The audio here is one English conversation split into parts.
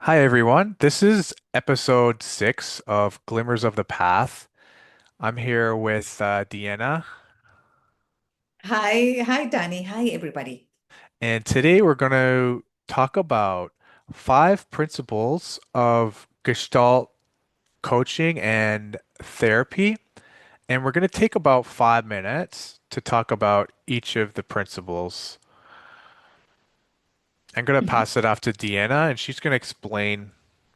Hi everyone. This is episode 6 of Glimmers of the Path. I'm here with Deanna, Hi, Danny. Hi, everybody. and today we're going to talk about 5 principles of Gestalt coaching and therapy. And we're going to take about 5 minutes to talk about each of the principles. I'm going to Mhm. pass it off to Deanna, and she's going to explain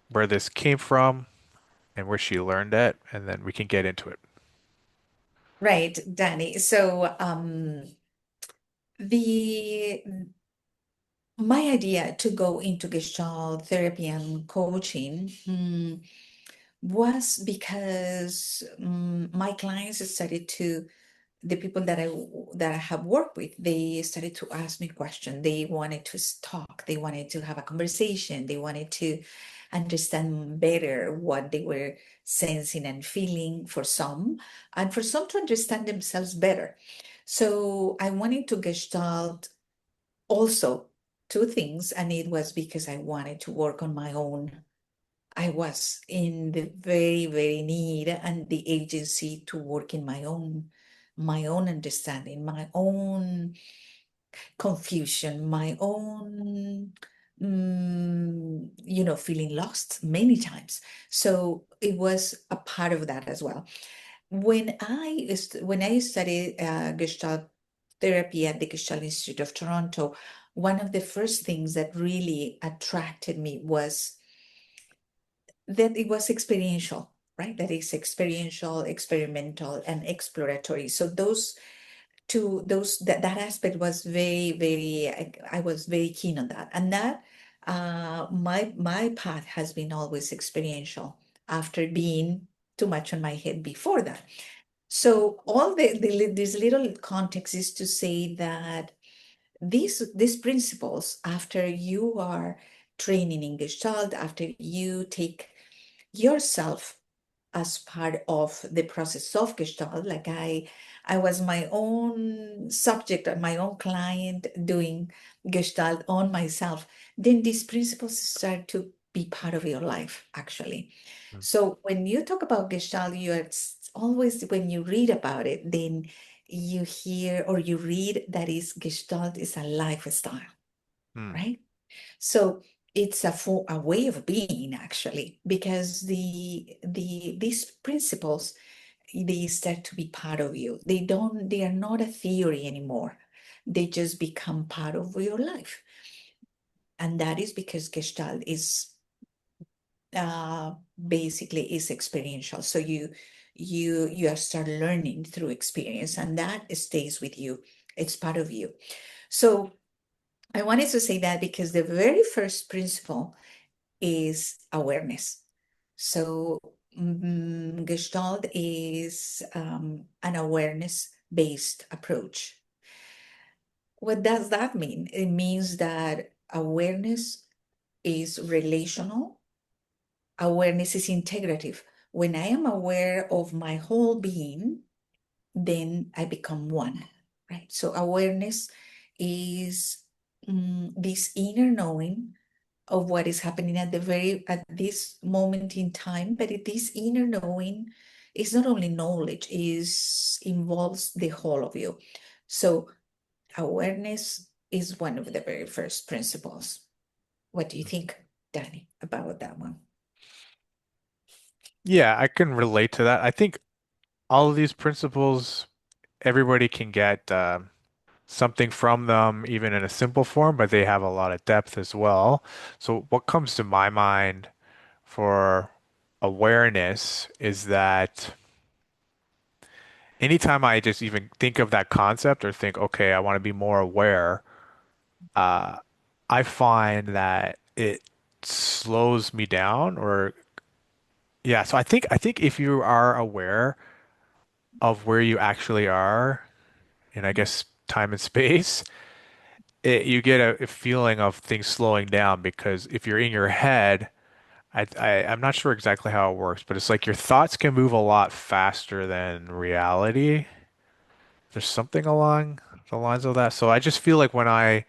where this came from and where she learned it, and then we can get into it. Right, Danny. The my idea to go into Gestalt therapy and coaching was because my clients started to the people that I have worked with, they started to ask me questions. They wanted to talk. They wanted to have a conversation. They wanted to understand better what they were sensing and feeling for some, and for some to understand themselves better. So I wanted to gestalt also two things, and it was because I wanted to work on my own. I was in the very, very need and the agency to work in my own understanding, my own confusion, my own, feeling lost many times. So it was a part of that as well. When I studied Gestalt therapy at the Gestalt Institute of Toronto, one of the first things that really attracted me was that it was experiential, right? That is experiential, experimental, and exploratory. So that aspect was very, very, I was very keen on that. And that my path has been always experiential after being too much on my head before that. So this little context is to say that these principles, after you are training in Gestalt, after you take yourself as part of the process of Gestalt. Like I was my own subject, my own client doing Gestalt on myself. Then these principles start to be part of your life, actually. So when you talk about Gestalt, always when you read about it, then you hear or you read that is Gestalt is a lifestyle, Hmm. right? So it's a way of being actually, because these principles they start to be part of you. They are not a theory anymore. They just become part of your life. And that is because Gestalt is uh, basically is experiential. So you are start learning through experience, and that stays with you. It's part of you. So I wanted to say that because the very first principle is awareness. So, Gestalt is an awareness based approach. What does that mean? It means that awareness is relational, awareness is integrative. When I am aware of my whole being, then I become one, right? So, awareness is this inner knowing of what is happening at this moment in time, but this inner knowing is not only knowledge, is involves the whole of you. So awareness is one of the very first principles. What do you think, Danny, about that one? Yeah, I can relate to that. I think all of these principles, everybody can get something from them, even in a simple form, but they have a lot of depth as well. So, what comes to my mind for awareness is that anytime I just even think of that concept or think, okay, I want to be more aware, uh, I find that it slows me down or yeah, so I think if you are aware of where you actually are in, I guess, time and space, you get a feeling of things slowing down because if you're in your head, I'm not sure exactly how it works, but it's like your thoughts can move a lot faster than reality. There's something along the lines of that. So I just feel like when I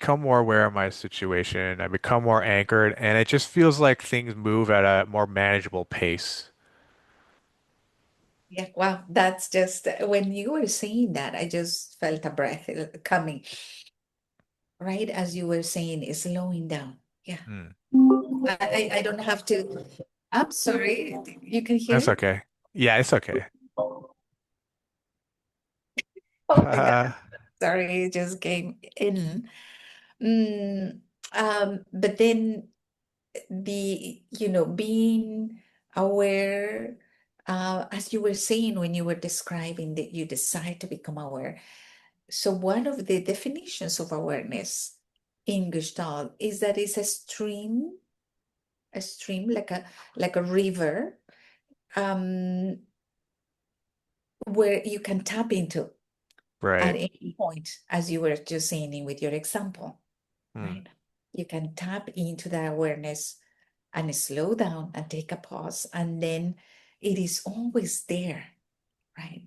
become more aware of my situation. I become more anchored, and it just feels like things move at a more manageable pace. Yeah, wow, that's just when you were saying that, I just felt a breath coming, right? As you were saying, is slowing down. Yeah. Hmm. I don't have to. I'm sorry. You can hear That's it? okay. Yeah, it's okay. Oh my God. Sorry, it just came in. Mm, but then being aware, as you were saying when you were describing that you decide to become aware. So one of the definitions of awareness in Gestalt is that it's a stream like a river, um, where you can tap into at Right. any point, as you were just saying with your example, Hmm. right? You can tap into that awareness and slow down and take a pause, and then it is always there, right?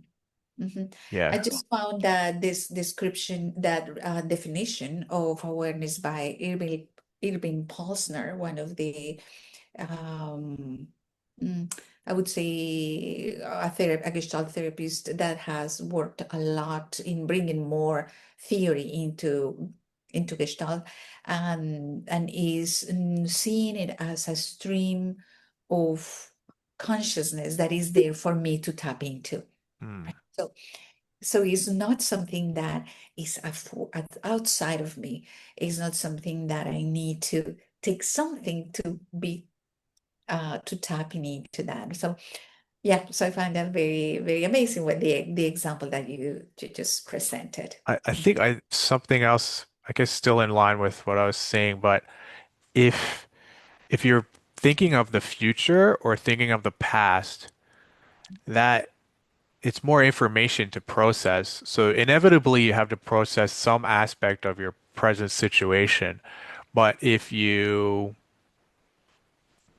Mhm. I Yeah. just found that this description, that definition of awareness by Irving Posner, one of the um, mm, I would say a Gestalt therapist that has worked a lot in bringing more theory into Gestalt, and is seeing it as a stream of consciousness that is there for me to tap into. Hmm. Right? So it's not something that is outside of me. It's not something that I need to take something to be to tapping into that. So yeah, so I find that very, very amazing with the example that you just presented. I think I something else, I guess still in line with what I was saying, but if if you're thinking of the future or thinking of the past, that it's more information to process. So inevitably you have to process some aspect of your present situation. But if you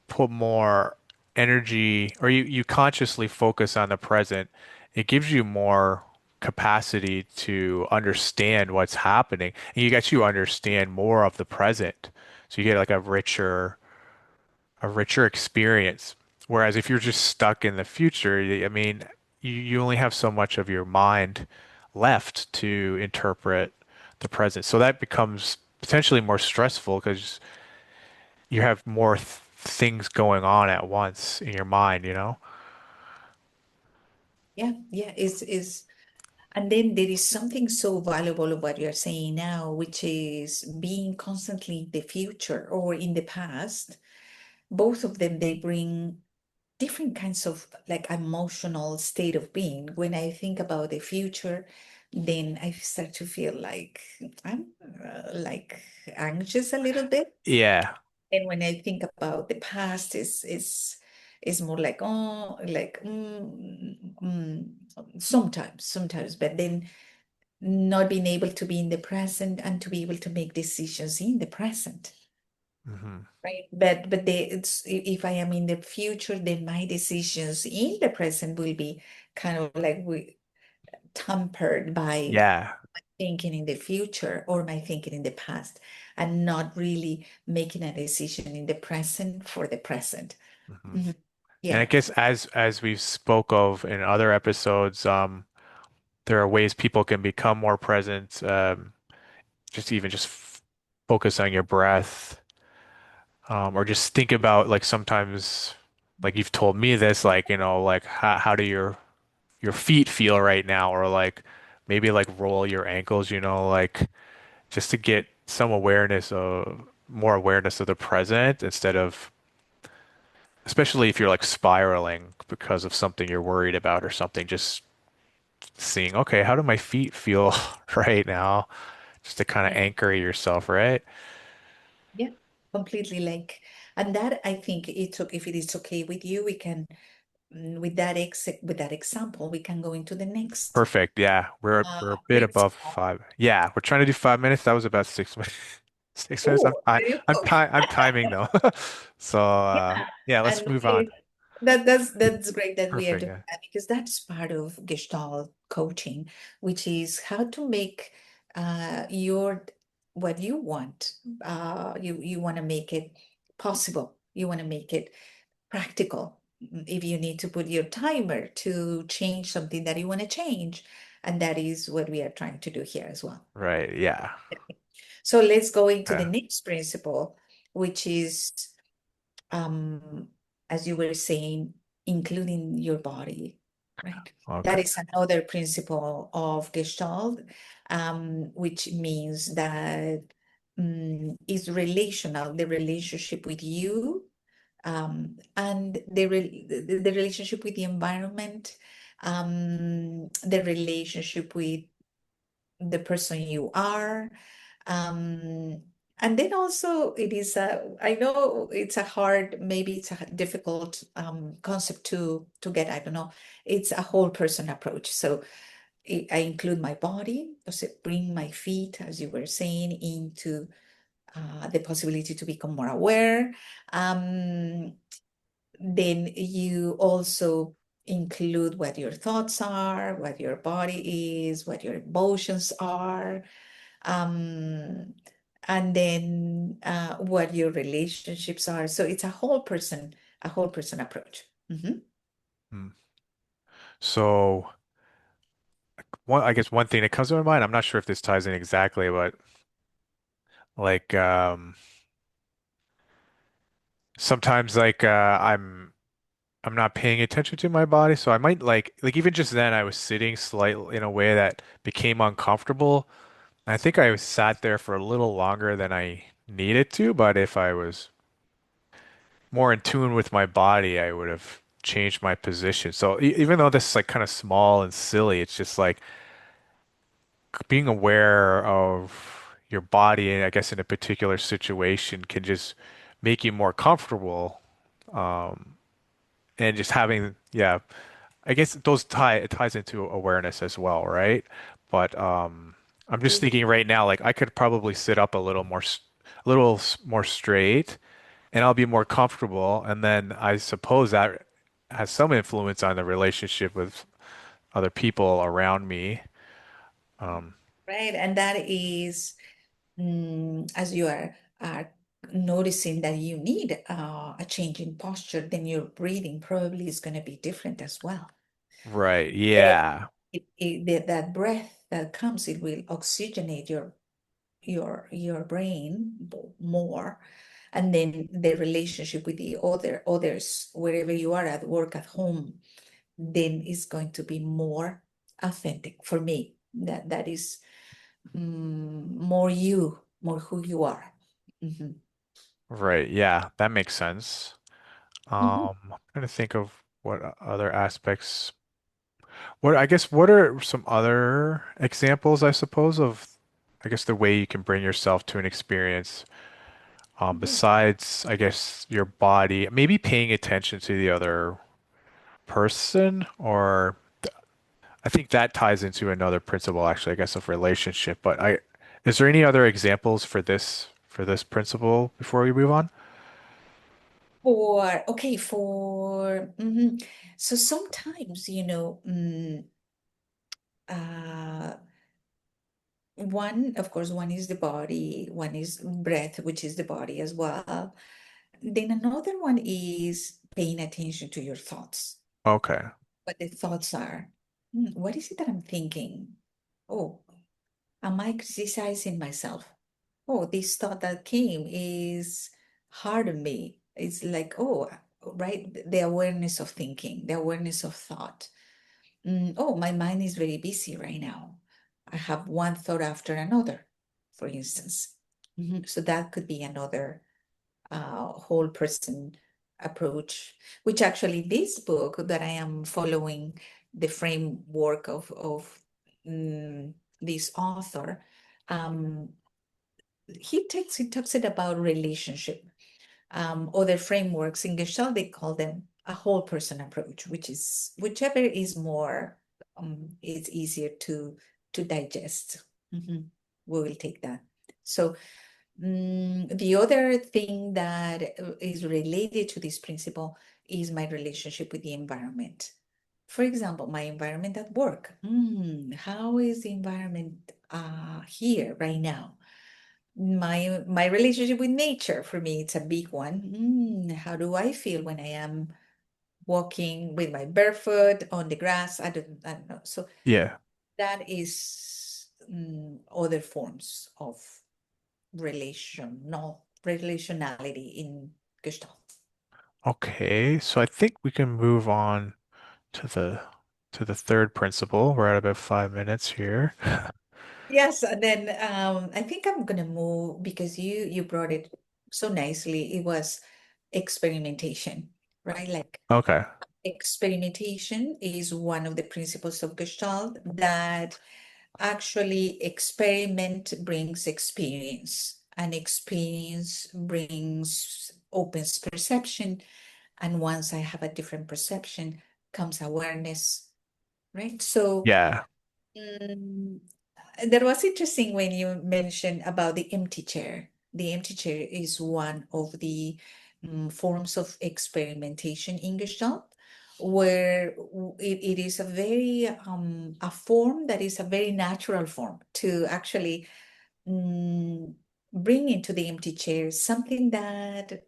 put more energy or you consciously focus on the present, it gives you more capacity to understand what's happening. And you get you understand more of the present. So you get like a richer experience. Whereas if you're just stuck in the future, I mean, you only have so much of your mind left to interpret the present. So that becomes potentially more stressful because you have more th things going on at once in your mind, you know? Yeah, yeah, is and then there is something so valuable of what you're saying now, which is being constantly in the future or in the past. Both of them, they bring different kinds of like emotional state of being. When I think about the future, then I start to feel like I'm like anxious a little bit. Yeah. And when I think about the past, is more like oh, like sometimes, but then not being able to be in the present and to be able to make decisions in the present. Hmm. Right. But it's if I am in the future, then my decisions in the present will be kind of like tempered by Yeah. thinking in the future or my thinking in the past, and not really making a decision in the present for the present. Hmm. Mhm. And I Yeah. guess as we've spoke of in other episodes, there are ways people can become more present, just even just f focus on your breath, or just think about like sometimes, like you've told me this, like, like how do your feet feel right now, or like maybe like roll your ankles, like just to get some awareness of more awareness of the present instead of, especially if you're like spiraling because of something you're worried about or something, just seeing, okay, how do my feet feel right now? Just to kind of Yeah. anchor yourself, right? Yeah. Completely like, and that I think if it is okay with you, we can with that example, we can go into the next Perfect. Yeah, we're a bit above principle. 5. Yeah, we're trying to do 5 minutes. That was about 6 minutes. 6 minutes. Oh, very well. I'm timing though. So Yeah. yeah, let's And move on. that's great that we are Perfect. doing Yeah. that, because that's part of Gestalt coaching, which is how to make your what you want. You want to make it possible. You want to make it practical. If you need to put your timer to change something that you want to change, and that is what we are trying to do here as well. Right. Yeah. So let's go into the Okay. next principle, which is, um, as you were saying, including your body, right? That Okay. is another principle of Gestalt, which means that is relational, the relationship with you, and the relationship with the environment, the relationship with the person you are. Um, and then also it is I know it's a hard, maybe it's a difficult concept to get, I don't know. It's a whole person approach. So I include my body, so bring my feet, as you were saying, into the possibility to become more aware. Um, then you also include what your thoughts are, what your body is, what your emotions are, um, and then what your relationships are. So it's a whole person approach. Mhm. Hmm. So I guess one thing that comes to my mind, I'm not sure if this ties in exactly, but like sometimes I'm not paying attention to my body, so I might like even just then I was sitting slightly in a way that became uncomfortable. I think I sat there for a little longer than I needed to, but if I was more in tune with my body, I would have changed my position. So even though this is like kind of small and silly, it's just like being aware of your body, and I guess in a particular situation can just make you more comfortable. And just having, yeah, I guess it ties into awareness as well, right? But I'm just thinking right now, like I could probably sit up a little more, more straight, and I'll be more comfortable. And then I suppose that has some influence on the relationship with other people around me. Um, Right. And that is, as you are noticing that you need a change in posture, then your breathing probably is going to be different as well. right. Eh, Yeah. that breath that comes, it will oxygenate your brain more, and then the relationship with the others, wherever you are, at work, at home, then is going to be more authentic for me. That is more you, more who you are. Mhm. Right. Yeah. That makes sense. Mhm. I'm trying to think of what other aspects. I guess, what are some other examples, I suppose, of, I guess, the way you can bring yourself to an experience, Mhm. besides, I guess, your body, maybe paying attention to the other person, or I think that ties into another principle, actually, I guess, of relationship. Is there any other examples for this principle before we move on? For okay, so sometimes, uh, one, of course, one is the body, one is breath, which is the body as well. Then another one is paying attention to your thoughts, Okay. what the thoughts are. What is it that I'm thinking? Oh, am I criticizing myself? Oh, this thought that came is hard on me. It's like, oh, right, the awareness of thinking, the awareness of thought. Oh, my mind is very busy right now. I have one thought after another, for instance. So that could be another whole person approach, which actually this book that I am following the framework of this author, um, he talks it about relationship. Other frameworks in Gestalt, they call them a whole person approach, which is whichever is more it's easier to digest. Mhm. We will take that. So the other thing that is related to this principle is my relationship with the environment. For example, my environment at work. How is the environment here right now? My relationship with nature, for me, it's a big one. How do I feel when I am walking with my barefoot on the grass? I don't know. So Yeah. that is other forms of relationality in Gestalt. Okay, so I think we can move on to the third principle. We're at about 5 minutes here. Yes, and then I think I'm gonna move because you brought it so nicely. It was experimentation, right? Like Okay. experimentation is one of the principles of Gestalt that actually experiment brings experience, and experience brings opens perception. And once I have a different perception, comes awareness, right? So Yeah. Mm, that was interesting when you mentioned about the empty chair. The empty chair is one of the forms of experimentation in Gestalt, where it is a very a form that is a very natural form to actually mm, bring into the empty chair something that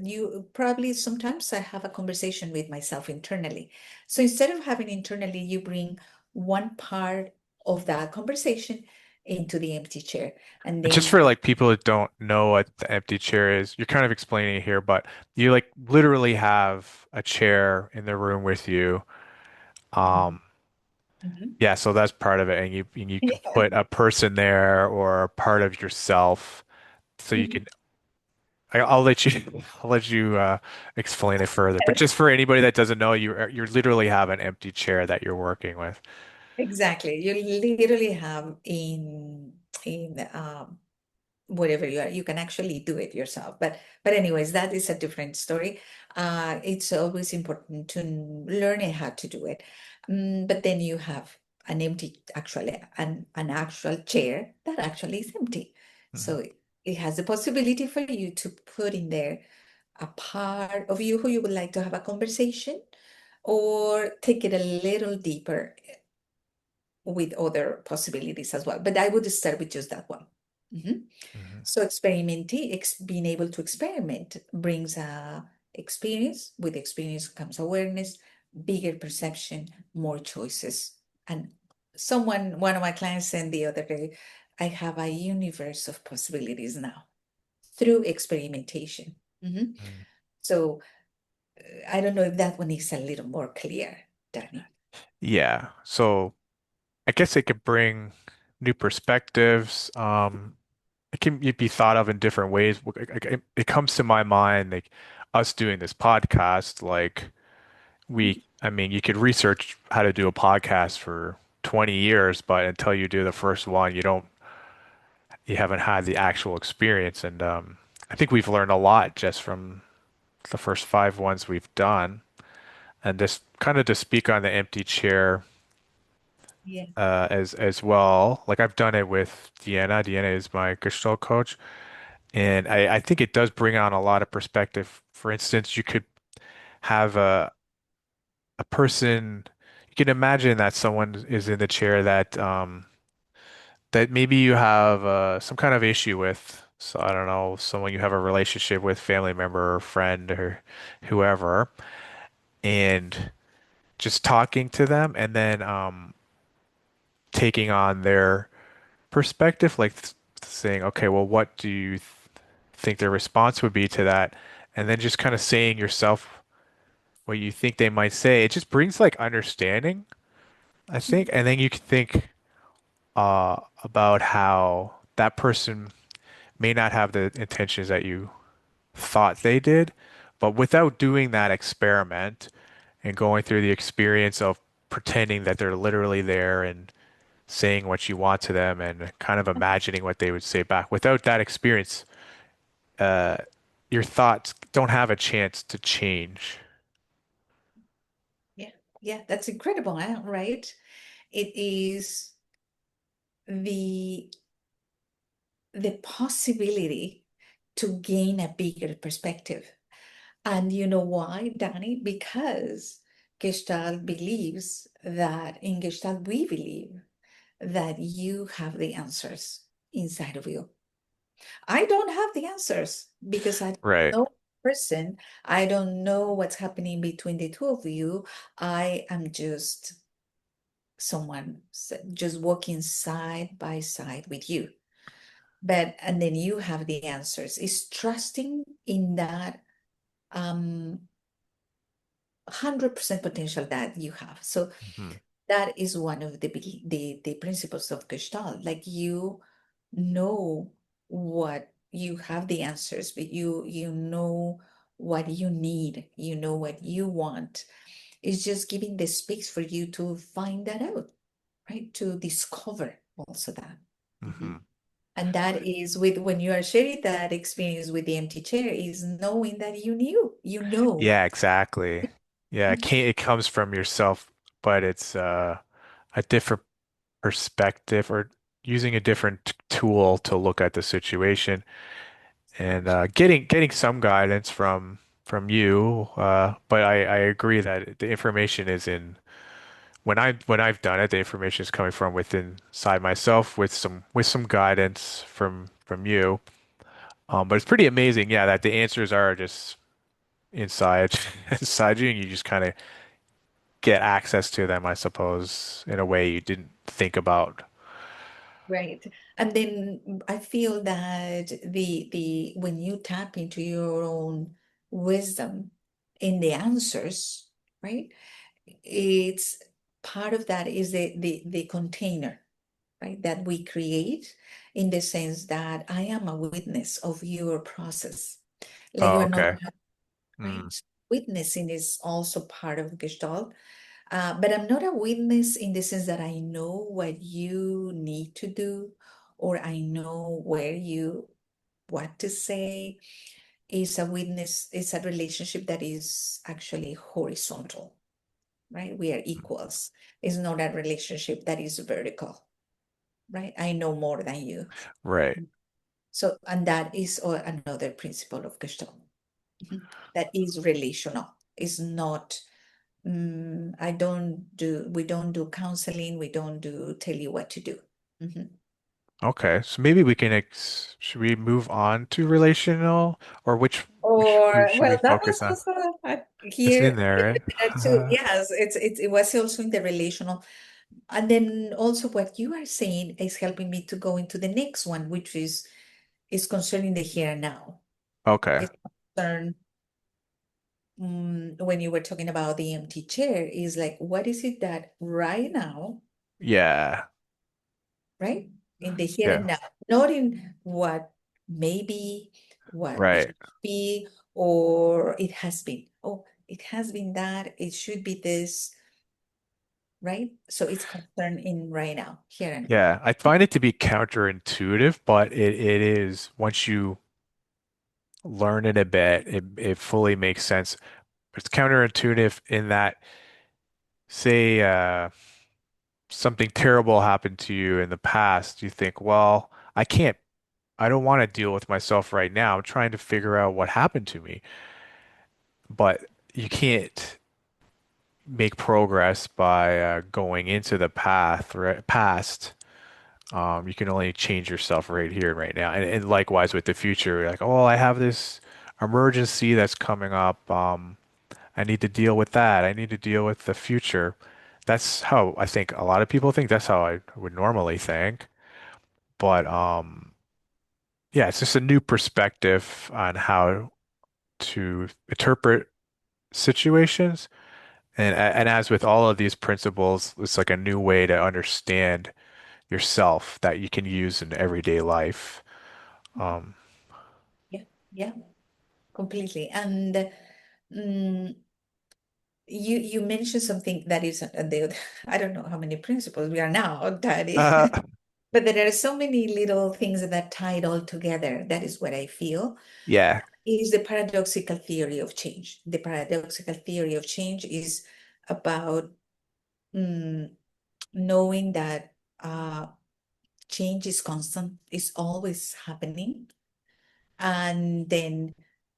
you probably sometimes I have a conversation with myself internally. So instead of having internally, you bring one part of that conversation into the empty chair, and And just then for like people that don't know what the empty chair is, you're kind of explaining it here, but you like literally have a chair in the room with you. Um, Mhm. yeah, so that's part of it, and you can Yeah. put a person there or a part of yourself, so you Mhm. can. I'll let you I'll let you explain it further. But just for anybody that doesn't know, you literally have an empty chair that you're working with. Exactly. You literally have in wherever you are, you can actually do it yourself. But anyways, that is a different story. It's always important to learn how to do it. But then you have an empty, actually, an actual chair that actually is empty. Mhm. So it has the possibility for you to put in there a part of you who you would like to have a conversation or take it a little deeper with other possibilities as well. But I would start with just that one. Mhm. Mhm. So experimenting, being able to experiment brings a experience. With experience comes awareness, bigger perception, more choices. And one of my clients said the other day, I have a universe of possibilities now through experimentation. Mhm. Mhm. So I don't know if that one is a little more clear, Danny. Yeah. So I guess it could bring new perspectives. It can be thought of in different ways. It comes to my mind, like us doing this podcast, like I mean, you could research how to do a podcast for 20 years, but until you do the first one, you haven't had the actual experience. And I think we've learned a lot just from the first 5 ones we've done. And just kind of to speak on the empty chair Yeah. as well. Like I've done it with Deanna. Deanna is my Gestalt coach. And I think it does bring on a lot of perspective. For instance, you could have a person, you can imagine that someone is in the chair that maybe you have some kind of issue with. So I don't know, someone you have a relationship with, family member or friend or whoever, and just talking to them and then taking on their perspective, like saying, okay, well, what do you th think their response would be to that? And then just kind of saying yourself what you think they might say. It just brings like understanding, I think. And then you can think about how that person may not have the intentions that you thought they did, but without doing that experiment and going through the experience of pretending that they're literally there and saying what you want to them and kind of imagining what they would say back. Without that experience, uh, your thoughts don't have a chance to change. Yeah, yeah, that's incredible, huh? Right? It is the the possibility to gain a bigger perspective. And you know why, Danny? Because Gestalt believes that in Gestalt we believe that you have the answers inside of you. I don't have the answers because I don't Right. know the person. I don't know what's happening between the two of you. I am just someone just walking side by side with you. But and then you have the answers. It's trusting in that 100% potential that you have. So Mhm. that is one of the principles of Gestalt. Like you know what you have the answers, but you know what you need, you know what you want. It's just giving the space for you to find that out, right? To discover also that. Mhm. Mhm. And that is with when you are sharing that experience with the empty chair, is knowing that you know. Yeah, exactly. Yeah, it comes from yourself, but it's a different perspective or using a different tool to look at the situation and getting some guidance from you. But I agree that the information is in when I've done it, the information is coming from within inside myself with some guidance from you. But it's pretty amazing, yeah, that the answers are just inside inside you, and you just kind of get access to them, I suppose, in a way you didn't think about. Right. And then I feel that the when you tap into your own wisdom in the answers, right? It's part of that is the container, right? That we create in the sense that I am a witness of your process. Like you Oh, are not okay. Mm, right. Witnessing is also part of Gestalt. But I'm not a witness in the sense that I know what you need to do or I know where you what to say. Is a witness, it's a relationship that is actually horizontal, right? We are equals. It's not a relationship that is vertical, right? I know more than you. right. So, and that is another principle of Gestalt. Mhm. That is relational. It's not we don't do counseling, we don't do tell you what to do. Mhm. Okay. So maybe we can ex should we move on to relational or which Or, should we well, that focus was on? also It's in here, there, there too. right? Yes, it was also in the relational. And then also what you are saying is helping me to go into the next one, which is concerning the here and now. Okay. It's concern when you were talking about the empty chair, is like, what is it that right now, Yeah. right? In the here and Yeah. now, not in what maybe, what it Right. should be, or it has been. Oh, it has been that, it should be this, right? So it's concerned in right now, here and now. Yeah. I find it to be counterintuitive, but it is once you learn it a bit, it fully makes sense. It's counterintuitive in that, say, something terrible happened to you in the past, you think, well, I don't want to deal with myself right now. I'm trying to figure out what happened to me. But you can't make progress by going into the past. You can only change yourself right here and right now. And likewise with the future, like, oh, I have this emergency that's coming up. I need to deal with that. I need to deal with the future. That's how I think a lot of people think. That's how I would normally think. But yeah, it's just a new perspective on how to interpret situations. And as with all of these principles, it's like a new way to understand yourself that you can use in everyday life. Um, Yeah, yeah, completely. And mm, you mentioned something that is I don't know how many principles we are now that is, uh, but there are so many little things that tie it all together. That is what I feel yeah, is the paradoxical theory of change. The paradoxical theory of change is about mm, knowing that change is constant, is always happening, and then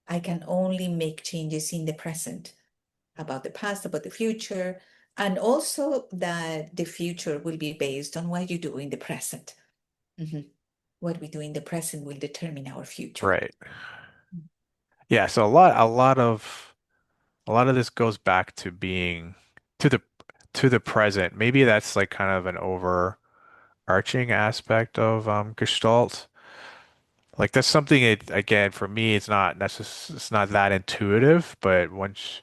I can only make changes in the present about the past, about the future, and also that the future will be based on what you do in the present. Mhm. what we do in the present will determine our future. Right. Yeah, so a lot of this goes back to being to the to the present. Maybe that's like kind of an overarching aspect of Gestalt. Like that's something it again for me it's not that intuitive, but once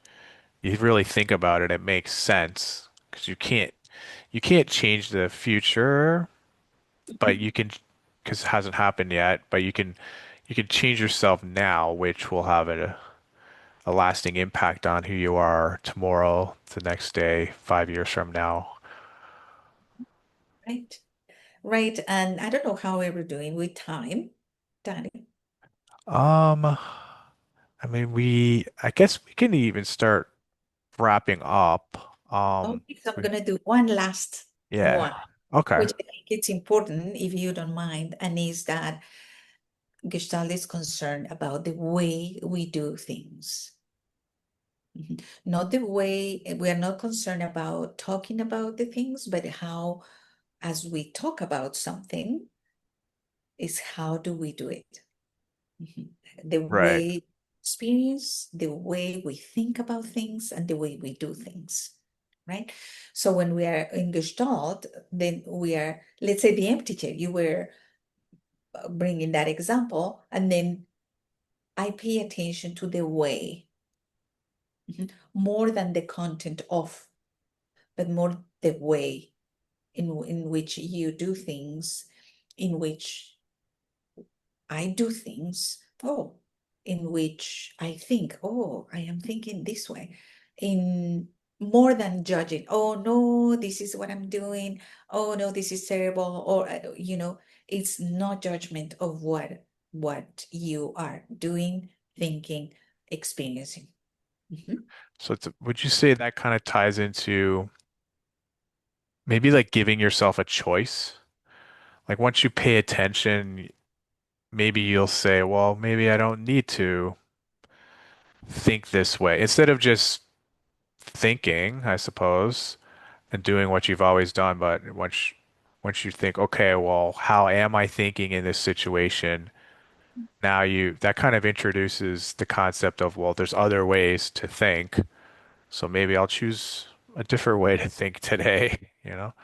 you really think about it, it makes sense because you can't change the future, but you can because it hasn't happened yet, but you can change yourself now, which will have a lasting impact on who you are tomorrow, the next day, 5 years from now. Right? Right. And I don't know how we're doing with time, Danny. Um, I mean, I guess we can even start wrapping up. Okay, so I'm We, gonna do one last yeah. one, Okay. which I think it's important if you don't mind, and is that Gestalt is concerned about the way we do things. Mhm. Not the way we are not concerned about talking about the things, but how, as we talk about something, is how do we do it? Mhm. The Right. way experience, the way we think about things, and the way we do things, right? So when we are in Gestalt, then we are, let's say the empty chair, you were bringing that example, and then I pay attention to the way, more than the content of, but more the way in which you do things, in which I do things, oh, in which I think, oh, I am thinking this way, in more than judging, oh no, this is what I'm doing, oh no, this is terrible, or it's not judgment of what you are doing, thinking, experiencing. Mhm. So would you say that kind of ties into maybe like giving yourself a choice? Like once you pay attention, maybe you'll say, well, maybe I don't need to think this way. Instead of just thinking, I suppose, and doing what you've always done, but once you think, okay, well, how am I thinking in this situation? Now that kind of introduces the concept of, well, there's other ways to think. So maybe I'll choose a different way to think today, you know?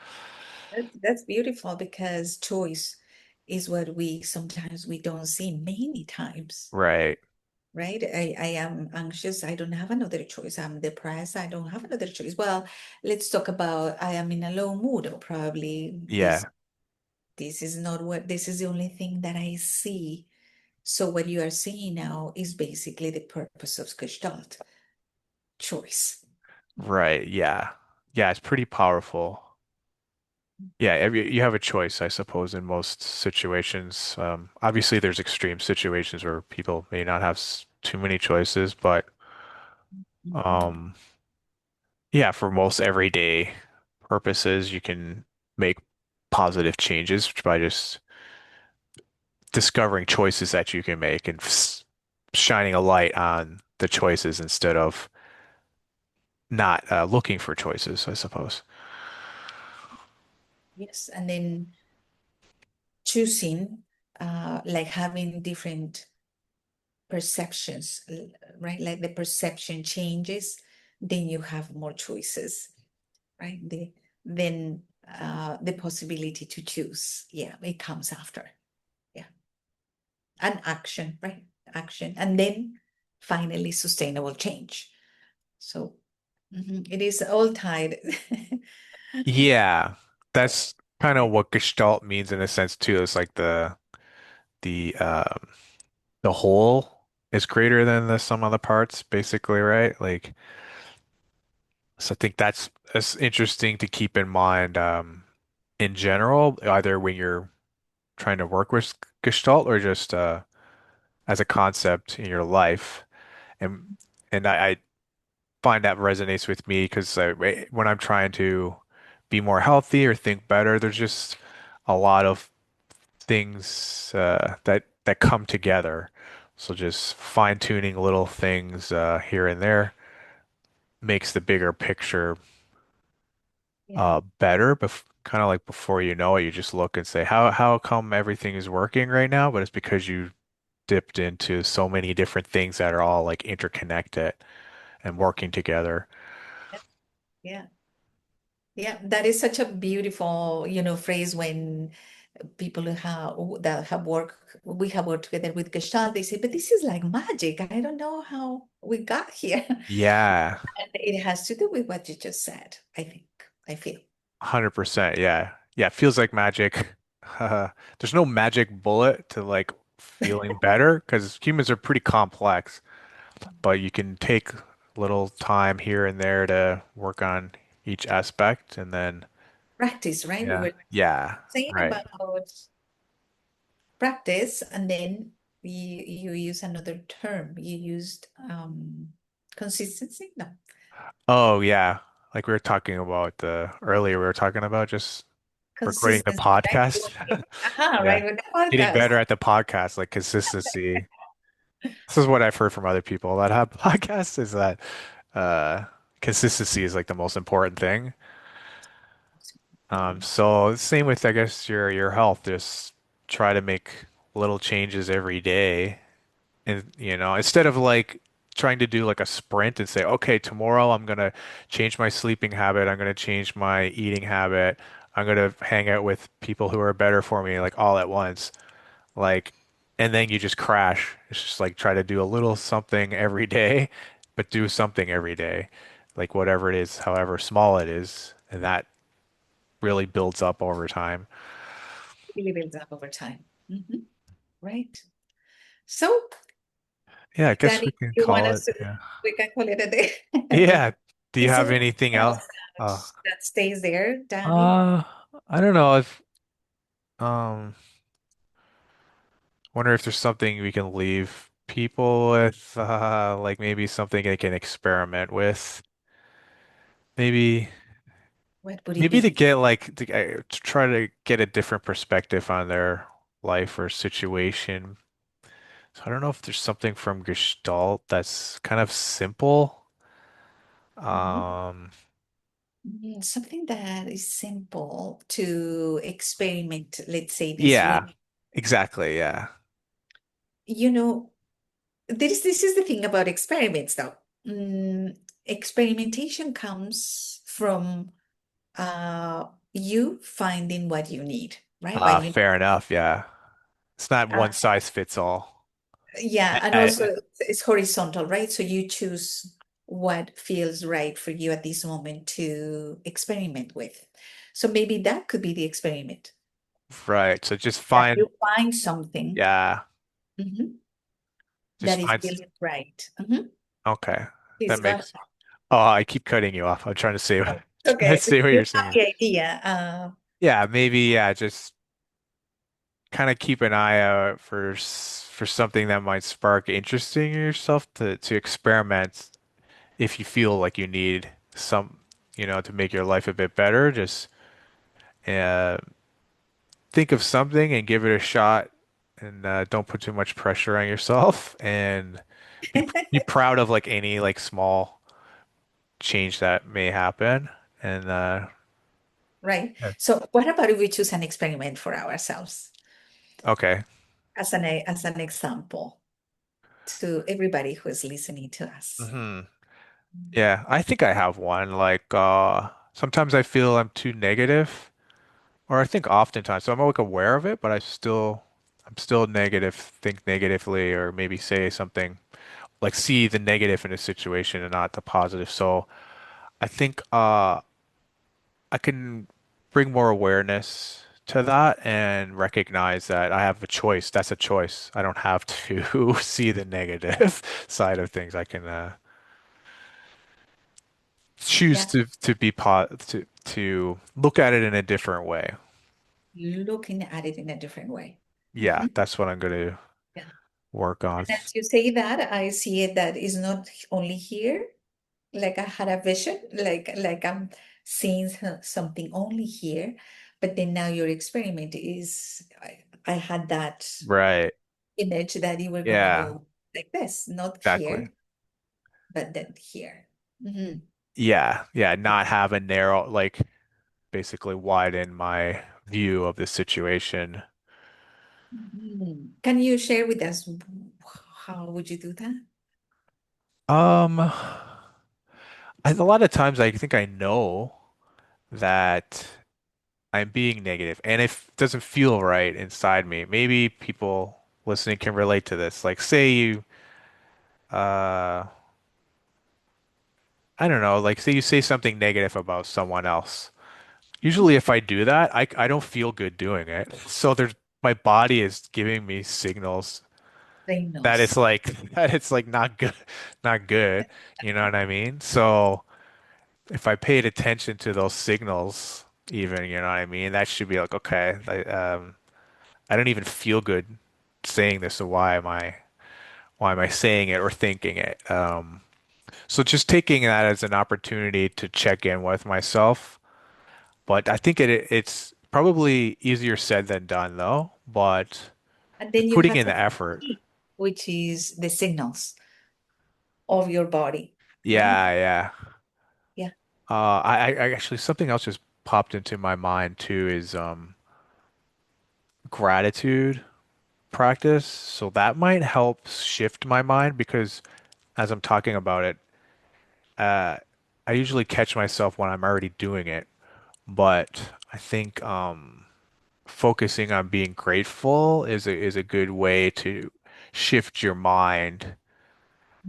That's beautiful because choice is what we sometimes we don't see many times. Right. Right? I am anxious. I don't have another choice. I'm depressed. I don't have another choice. Well, let's talk about I am in a low mood. Probably Yeah. this is not what this is the only thing that I see. So what you are seeing now is basically the purpose of Gestalt, choice. Right. Yeah. Yeah, it's pretty powerful. Yeah, you have a choice, I suppose, in most situations. Obviously, there's extreme situations where people may not have too many choices, but Mhm. um, yeah, for most everyday purposes, you can make positive changes by just discovering choices that you can make and shining a light on the choices instead of not looking for choices, I suppose. Yes, and then choosing, like having different perceptions, right? Like the perception changes, then you have more choices, right? Then the possibility to choose, yeah, it comes after, yeah, and action, right? Action, and then finally sustainable change. So it is all tied. Yeah, that's kind of what Gestalt means in a sense too. It's like the the whole is greater than the sum of the parts, basically, right? Like, so I think that's interesting to keep in mind in general, either when you're trying to work with Gestalt or just as a concept in your life. And I find that resonates with me because when I'm trying to be more healthy or think better, there's just a lot of things that come together. So just fine tuning little things here and there makes the bigger picture Yeah. better. kind of like before you know it, you just look and say, how come everything is working right now? But it's because you dipped into so many different things that are all like interconnected and working together. Yeah. Yeah, that is such a beautiful, phrase when people who have that have worked we have worked together with Gestalt, they say, but this is like magic. I don't know how we got here. Yeah, And it has to do with what you just said, I think, I feel. 100%. Yeah. Yeah, it feels like magic. There's no magic bullet to like feeling better because humans are pretty complex, but you can take little time here and there to work on each aspect and then Practice, right? We yeah. were Yeah, saying right. about practice, and then you use another term. You used consistency? No. Oh yeah. Like we were talking about earlier we were talking about just recording the Consistency, right? podcast. Yeah. Right, with the Getting podcast. better at the podcast, like consistency. This is what I've heard from other people that have podcasts is that uh consistency is like the most important thing. Absolutely. So same with I guess your health. Just try to make little changes every day. And instead of like trying to do like a sprint and say, okay, tomorrow I'm gonna change my sleeping habit, I'm gonna change my eating habit, I'm gonna hang out with people who are better for me, like all at once. Like, and then you just crash. It's just like try to do a little something every day, but do something every day, like whatever it is, however small it is, and that really builds up over time. Really builds up over time. Right. So, Yeah, I guess we Danny, can you want call it. us to, Yeah. we can call it a day. Yeah. Do you Is have there anything anything else else? Uh, that stays there, Danny? uh, I don't know if um wonder if there's something we can leave people with, like maybe something they can experiment with. Maybe What would it maybe to be? get like to try to get a different perspective on their life or situation. So I don't know if there's something from Gestalt that's kind of simple. Mhm. Um, Something that is simple to experiment, let's say this yeah, way. exactly. Yeah. You know, this is the thing about experiments, though. Experimentation comes from you finding what you need, right? What you Fair enough. Yeah. It's not uh, one size fits all. yeah, I, and also I, it's horizontal, right? So you choose what feels right for you at this moment to experiment with. So maybe that could be the experiment, right. So just that find, you find something yeah, mhm, just that is find, feeling right. okay. Please That go ahead. makes, oh, I keep cutting you off. I'm trying to say, trying to Okay, say what you you're have saying. the idea. Yeah, maybe, yeah, just kind of keep an eye out for for something that might spark interest in yourself to experiment if you feel like you need some, to make your life a bit better. Just uh, think of something and give it a shot, and don't put too much pressure on yourself, and be proud of like any like small change that may happen. And Right. yeah. So what about if we choose an experiment for ourselves Okay. as an example to everybody who is listening to us? Hmm. Yeah, I think I have one. Like, sometimes I feel I'm too negative, or I think oftentimes. So I'm like aware of it, but I'm still negative, think negatively, or maybe say something like see the negative in a situation and not the positive. So I think I can bring more awareness to that and recognize that I have a choice. That's a choice. I don't have to see the negative side of things. I can choose Yeah, to be to look at it in a different way. looking at it in a different way. Yeah, Mhm. that's what I'm going to Yeah. work on. And as you say that, I see it that is not only here, like I had a vision, like I'm seeing something only here, but then now your experiment is I had that Right. image that you were gonna Yeah, go like this, not exactly. here, but then here. Mhm. Yeah, yeah, not have a narrow like basically widen my view of the situation. Can you share with us how would you do that? Um, a lot of times I think I know that I'm being negative and it doesn't feel right inside me. Maybe people listening can relate to this. Like say you, uh, I don't know, like say you say something negative about someone else. Usually if I do that, I don't feel good doing it. So there's my body is giving me signals that it's Signals. like that it's like not good, not good. You know what I mean? So if I paid attention to those signals, even, you know what I mean, that should be like, okay, I don't even feel good saying this, so why am I saying it or thinking it? So just taking that as an opportunity to check in with myself. But I think it's probably easier said than done though, but And then you putting have in the the effort. which is the signals of your body, right? Yeah, yeah. Yeah. I actually something else just popped into my mind too is gratitude practice. So that might help shift my mind because as I'm talking about it, uh, I usually catch myself when I'm already doing it. But I think focusing on being grateful is a good way to shift your mind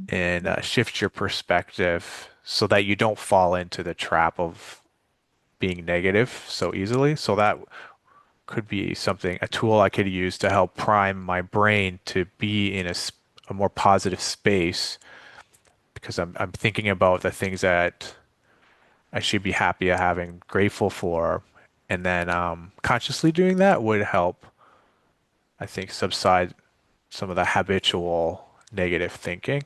and shift your perspective so that you don't fall into the trap of being negative so easily. So that could be something, a tool I could use to help prime my brain to be in a more positive space because I'm thinking about the things that I should be happy at having, grateful for, and then consciously doing that would help, I think, subside some of the habitual negative thinking.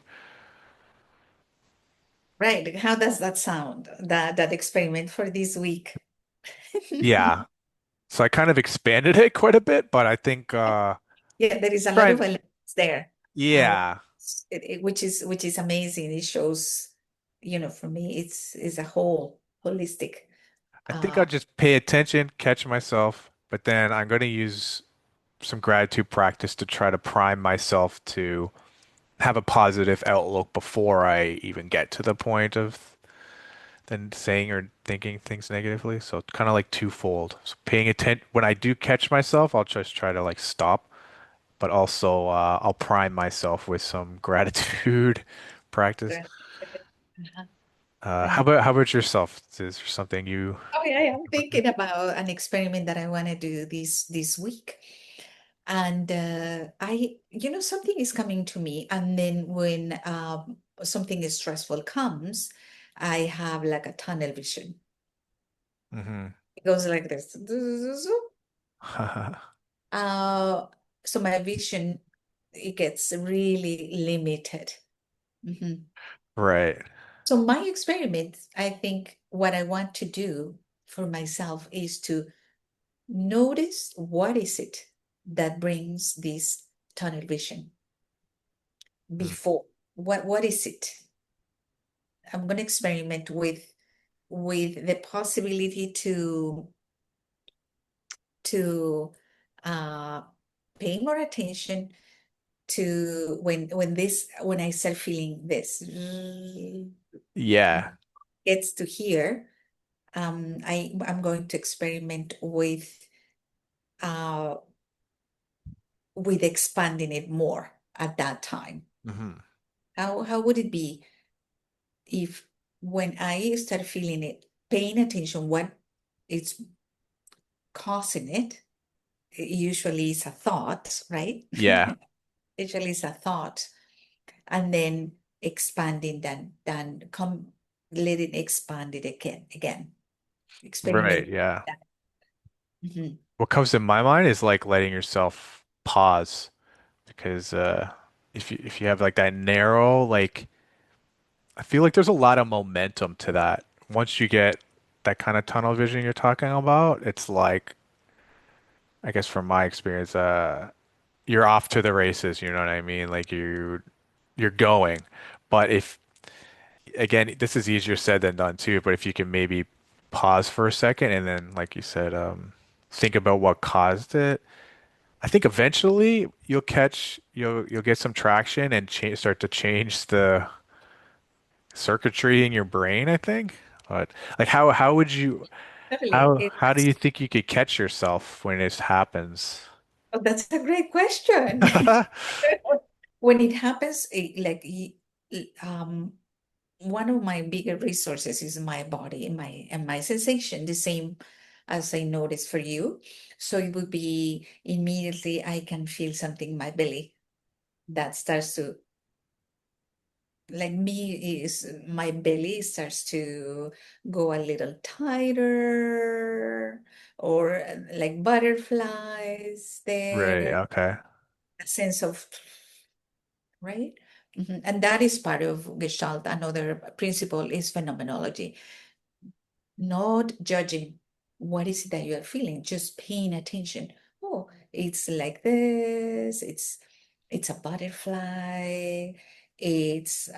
Right. How does that sound? That experiment for this week? Yeah. So I kind of expanded it quite a bit, but I think Yeah, there is a lot of trying, elements there, uh, yeah, which is amazing. It shows, for me, it's a whole holistic. I think I'll just pay attention, catch myself, but then I'm going to use some gratitude practice to try to prime myself to have a positive outlook before I even get to the point of then saying or thinking things negatively. So it's kind of like twofold. So paying attention when I do catch myself, I'll just try to like stop, but also I'll prime myself with some gratitude practice. Right. How Right. about yourself? Is there something you Oh yeah, yeah. I'm thinking about an experiment that I want to do this week. And something is coming to me. And then when something stressful comes, I have like a tunnel vision. hmm It goes like this. Uh, so my vision, it gets really limited. Mhm. Right. So my experiment, I think what I want to do for myself is to notice what is it that brings this tunnel vision Mm. before. What is it? I'm going to experiment with the possibility to uh, pay more attention to when I start feeling this Yeah. gets to here. I'm going to experiment uh, with expanding it more at that time. hmm How would it be if when I start feeling it, paying attention what it's causing it, usually it's a thought, right? Yeah. Usually it's a thought, and then expanding then come let it expand it again. Right. Experiment Yeah. that. Mhm. What comes to my mind is like letting yourself pause because if you have like that narrow like I feel like there's a lot of momentum to that. Once you get that kind of tunnel vision you're talking about, it's like I guess from my experience, you're off to the races, you know what I mean? Like you're going. But if again, this is easier said than done too, but if you can maybe pause for a second and then, like you said, think about what caused it. I think eventually you'll get some traction and start to change the circuitry in your brain, I think. But like how would you Totally. how do you think you could catch yourself when this happens? Oh, that's a great question. When it happens, one of my bigger resources is my body and my sensation, the same as I noticed for you. So it would be immediately I can feel something in my belly that starts to, like me, is my belly starts to go a little tighter, or like butterflies Right, there, okay. a sense of, right? And that is part of Gestalt. Another principle is phenomenology, not judging what is it that you are feeling, just paying attention. Oh, it's like this, it's a butterfly, it's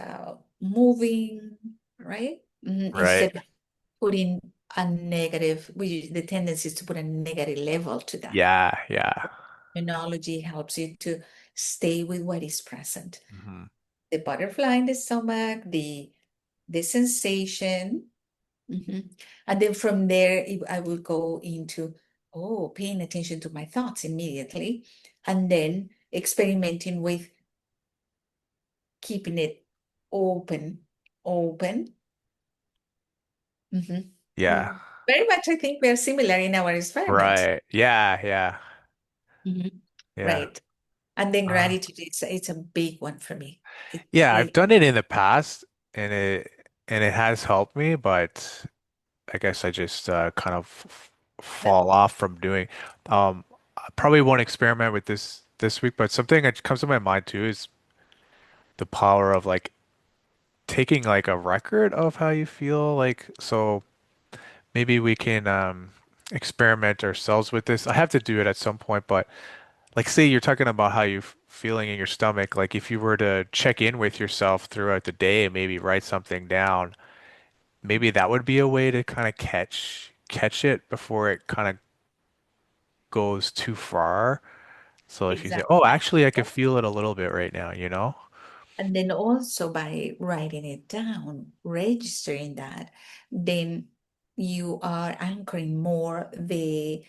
moving, right? Right. Instead of putting a negative, the tendency is to put a negative level to that. Yeah, yeah. Phenomenology helps you to stay with what is present. Hmm. The butterfly in the stomach, the sensation. And then from there, I will go into, oh, paying attention to my thoughts immediately, and then experimenting with keeping it open, open. Mhm. Yeah. Very much, I think we are similar in our experiments. Right. Yeah, yeah. Mhm. Yeah. Right. And then Uh, gratitude, it's a big one for me. It, yeah, I've it, done it in the past and it has helped me, but I guess I just kind of fall off from doing. I probably won't experiment with this week, but something that comes to my mind too is the power of like taking like a record of how you feel. Like, so maybe we can experiment ourselves with this. I have to do it at some point, but like say you're talking about how you feeling in your stomach, like if you were to check in with yourself throughout the day and maybe write something down, maybe that would be a way to kind of catch it before it kind of goes too far. So if you say, exactly. "Oh, actually, I can feel it a little bit right now," you know? And then also by writing it down, registering that, then you are anchoring more the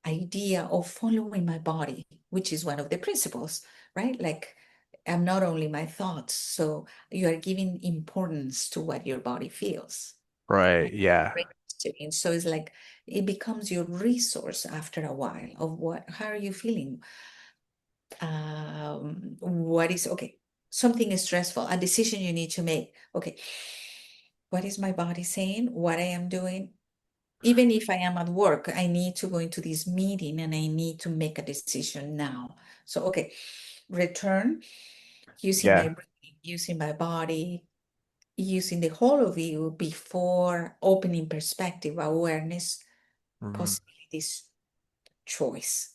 idea of following my body, which is one of the principles, right? Like I'm not only my thoughts, so you are giving importance to what your body feels. Right. And Yeah. registering. So it's like it becomes your resource after a while of how are you feeling? What is okay? Something is stressful, a decision you need to make. Okay, what is my body saying? What I am doing? Even if I am at work, I need to go into this meeting and I need to make a decision now. So, okay, return using my Yeah. brain, using my body, using the whole of you before opening perspective, awareness, Hmm. possibilities, choice.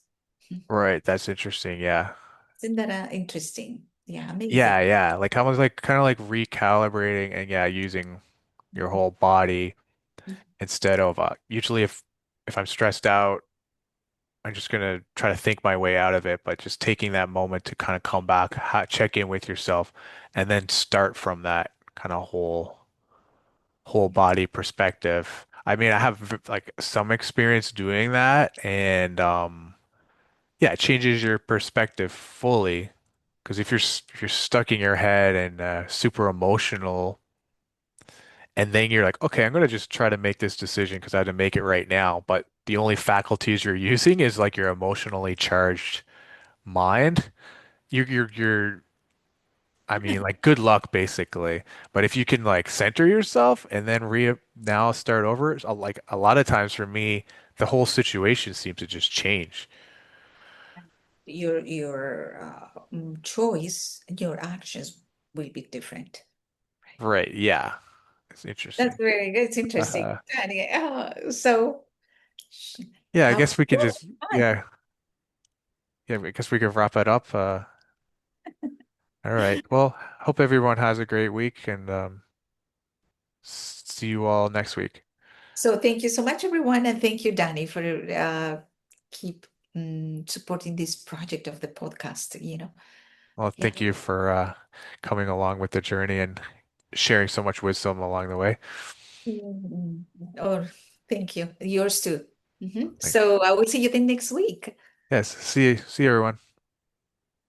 Right. That's interesting. Yeah. Isn't that interesting? Yeah, Yeah, amazing. yeah. Like almost like kind of like recalibrating and yeah, using your whole body instead of usually if I'm stressed out, I'm just gonna try to think my way out of it, but just taking that moment to kind of come back, check in with yourself, and then start from that kind of whole body perspective. I mean, I have like some experience doing that, and yeah, it changes your perspective fully. Because if you're stuck in your head and super emotional, and then you're like, okay, I'm gonna just try to make this decision because I have to make it right now, but the only faculties you're using is like your emotionally charged mind. You're I mean, like good luck basically. But if you can like center yourself and then re now start over, like a lot of times for me, the whole situation seems to just change. Your choice, your actions will be different. Right. Yeah. It's That's interesting. very good. It's interesting. Uh, Danny. So yeah, I how guess we can just fun. yeah, I guess we can wrap it up. All right. Well, hope everyone has a great week and see you all next week. So thank you so much, everyone, and thank you, Danny, for keep supporting this project of the podcast. Well, Yeah. thank you for coming along with the journey and sharing so much wisdom along the way. Mhm. Oh, thank you. Yours too. Thanks. So I will see you then next week. Yes, see you everyone.